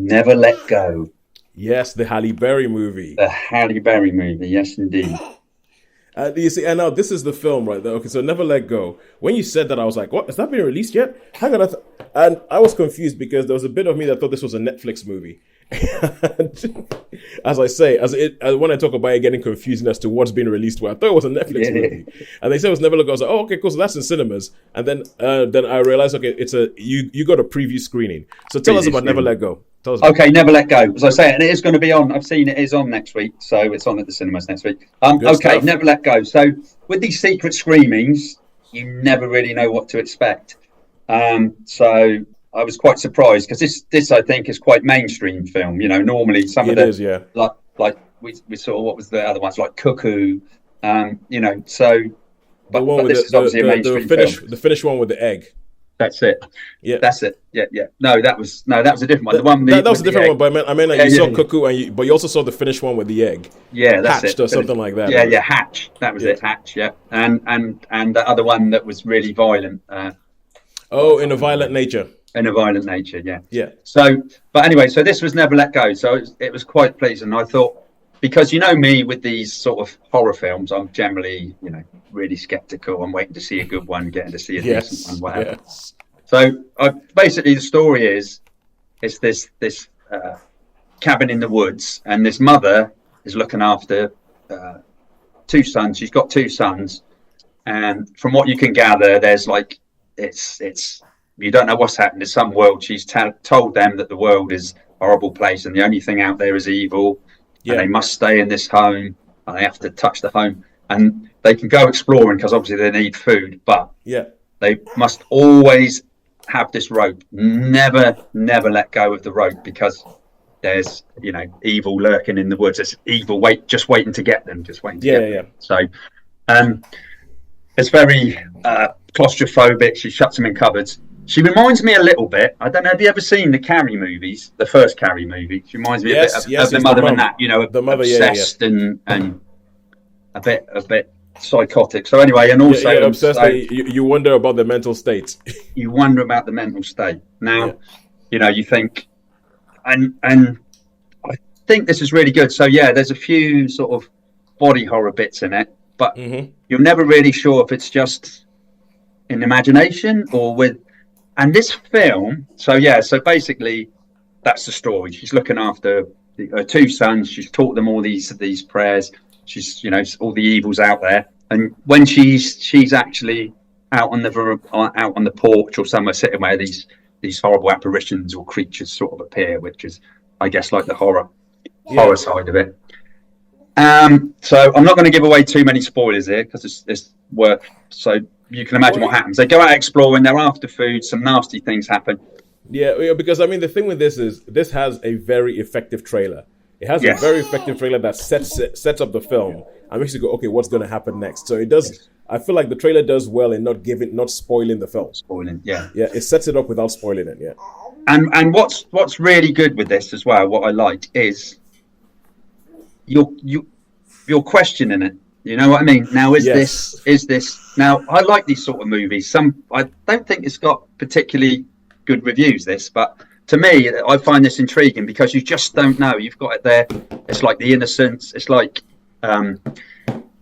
Never Let Go. Yes, the Halle Berry movie. The Halle Berry movie. Yes, indeed. You see, and now this is the film, right? Okay, so Never Let Go. When you said that, I was like, "What? Has that been released yet?" Hang on, and I was confused because there was a bit of me that thought this was a Netflix movie. As I say, when I talk about it getting confusing as to what's being released, where I thought it was a Netflix movie, and they said it was Never Let Go. I was like, "Oh, okay, cool. So that's in cinemas." And then I realized, okay, it's you got a preview screening. So tell us about Never Let Go. Okay, Never Let Go. As I say, and it is going to be on. I've seen it is on next week, so it's on at the cinemas next week. Okay, stuff. Never Let Go. So with these secret screenings, you never really know what to expect. So I was quite surprised because this I think is quite mainstream film. You know, normally some of the is, yeah. like we saw what was the other ones like Cuckoo. You know, so but this is obviously a mainstream film. The Finnish one with the egg. That's it. Yeah, that's it. Yeah. No, that was a different one. The one that was a different one, but I mean, like, you saw yeah. Cuckoo, but you also saw the Finnish one with the egg. Yeah, that's Hatched it. or something like that. Yeah, Hatch. That was it, Hatch. Yeah, and the other one that was really violent. In a Violent Nature. In a Violent Nature, yeah. Yeah. So, but anyway, so this was Never Let Go. So it was quite pleasing. I thought, because you know me with these sort of horror films, I'm generally, really skeptical. I'm waiting to see a good one, getting to see a decent one, whatever. Yes. So basically, the story is this cabin in the woods, and this mother is looking after two sons. She's got two sons, and from what you can gather, there's like it's you don't know what's happened. In some world, she's told them that the world is a horrible place, and the only thing out there is evil. Yeah. And they must stay in this home, and they have to touch the home, and they can go exploring because obviously they need food, but they must always have this rope. Never let go of the rope, because there's evil lurking in the woods. There's evil just waiting to get them. So it's very claustrophobic. She shuts them in cupboards. She reminds me a little bit. I don't know. Have you ever seen the Carrie movies? The first Carrie movie. She reminds me a bit of the mother and that. The mother, obsessed and a bit psychotic. So anyway, and also obsessed. You wonder about the mental state. You wonder about the mental state. Now, you think, and I think this is really good. So there's a few sort of body horror bits in it, but you're never really sure if it's just in imagination or with. And this film, so basically, that's the story. She's looking after her two sons. She's taught them all these prayers. She's all the evils out there. And when she's actually out on the porch or somewhere sitting where these horrible apparitions or creatures sort of appear, which is, I guess, like the horror side of it. So I'm not going to give away too many spoilers here because it's work. So you can imagine what happens. They go out exploring. They're after food. Some nasty things happen. Yeah, because I mean the thing with this is this has a very effective trailer. It has a very effective trailer that sets up the film and makes you go, okay, what's going to happen next? So it does. Yes. I feel like the trailer does well in not spoiling the film. It sets it up without spoiling it. Yeah. And what's really good with this as well, what I like is you're questioning it. You know what I mean? Now is this now? I like these sort of movies. I don't think it's got particularly good reviews. This, but to me, I find this intriguing because you just don't know. You've got it there. It's like The Innocents. It's like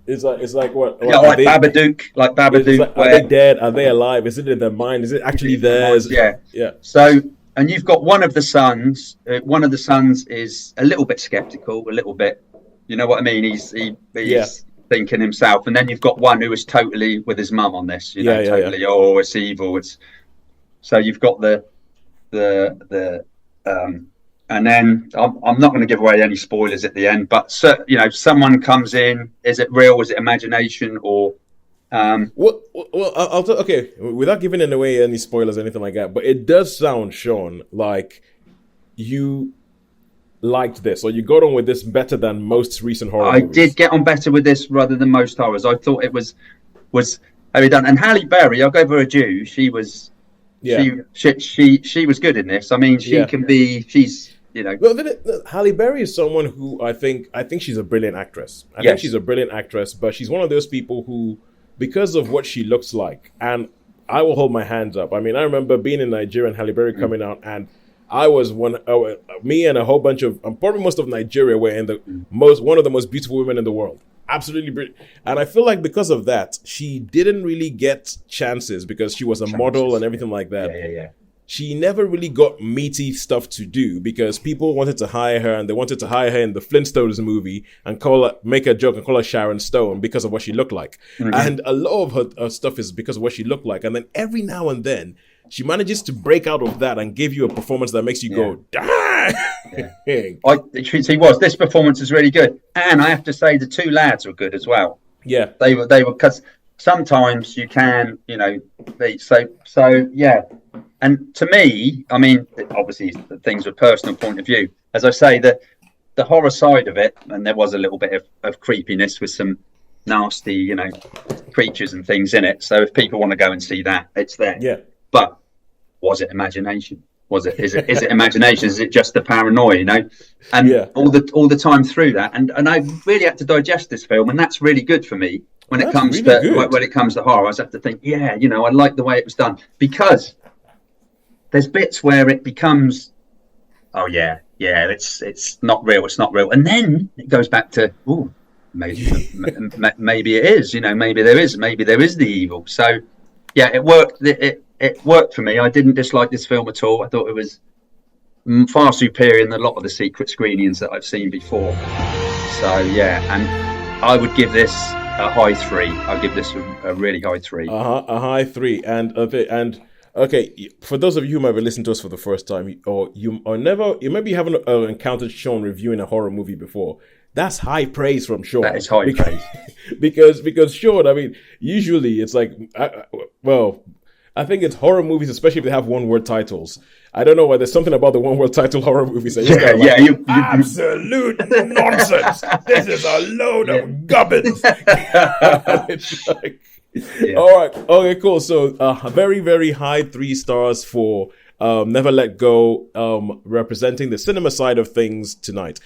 it's like what? Like Babadook. Like Babadook. Are they dead? Are they alive? Is it in their mind? Is it actually theirs? Yeah. So, and you've got one of the sons. One of the sons is a little bit skeptical, a little bit. You know what I mean? He's thinking himself, and then you've got one who is totally with his mum on this. Totally. Oh, it's evil. So you've got the and then I'm not going to give away any spoilers at the end, but someone comes in. Is it real? Is it imagination? Or well, okay, without giving away any spoilers or anything like that, but it does sound, Sean, like you liked this, or you got on with this better than most recent horror movies. I did get on better with this rather than most horrors. I thought it was very done. And Halle Berry, I'll give her a due. She was. Yeah. She was good in this. I mean, she can be. She's Well, Halle Berry is someone who I think she's a brilliant actress. I think she's a brilliant actress, but she's one of those people who, because of what she looks like, and I will hold my hands up. I mean, I remember being in Nigeria and Halle Berry coming out, and I was me and a whole bunch of, probably most of Nigeria were in one of the most beautiful women in the world. Absolutely brilliant. And I feel like because of that, she didn't really get chances because she was a model and everything like that. Yeah. She never really got meaty stuff to do because people wanted to hire her, and they wanted to hire her in the Flintstones movie and make a joke and call her Sharon Stone because of what she looked like. Mm-hmm. And a lot of her stuff is because of what she looked like. And then every now and then she manages to break out of that and give you a performance that makes you go, damn. This performance is really good. And I have to say the two lads were good as well. Yeah. They were, because sometimes you can, so yeah. And to me, I mean, obviously things were personal point of view. As I say, the horror side of it, and there was a little bit of creepiness with some nasty, creatures and things in it. So if people want to go and see that, it's there. Yeah. But was it imagination? Is it imagination? Is it just the paranoia, And all the time through that. And I really had to digest this film, and that's really good for me when it comes to horror. I just have to think, I like the way it was done, because there's bits where it becomes, it's not real, and then it goes back to, maybe it is, maybe there is the evil. So yeah, it worked. It worked for me. I didn't dislike this film at all. I thought it was far superior than a lot of the secret screenings that I've seen before. So yeah, and I would give this a high 3. I'll give this a really high 3. A high 3. And okay, for those of you who might be listening to us for the first time, or maybe you haven't encountered Sean reviewing a horror movie before, that's high praise from Sean. That is high praise. because Sean, I mean, usually it's like, I think it's horror movies, especially if they have one-word titles. I don't know why there's something about the one-word title horror movies. Absolute nonsense. This is a load of gubbins. It's like, all right, okay, cool. So very, very high 3 stars for Never Let Go, representing the cinema side of things tonight.